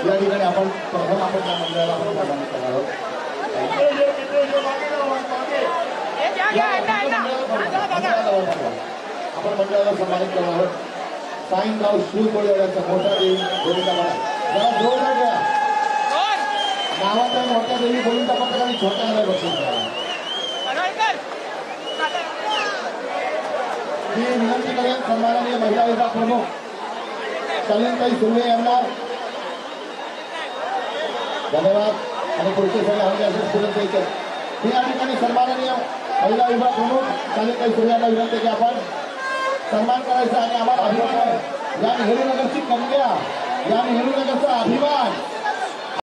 या ठिकाणी आपण प्रथम आपण त्या मंडळाला आपण प्रदान करणार आहोत. आपण मंडळाला सन्मानित करणार आहोत. साईंगाव शिवकोळीवाड्याचा मोठा देवी बोलिका बघा जरा जोरदार घ्या. नावाच्या मोठ्या देवी बोलिका पत्रक आणि छोट्या आल्या बक्षीस मी विनंती करेन सन्माननीय महिला विभाग प्रमुख शालीनताई सुर्वे यांना धन्यवाद आणि पुढचे सगळे हवे असेल स्टुडंट द्यायचे. मी या ठिकाणी सन्माननीय महिला विभाग प्रमुख शालीनताई सुर्वे यांना विनंती की आपण सन्मान करायचा आणि आम्हाला अभिमान या नेहरू नगरची कन्या या नेहरू नगरचा अभिमान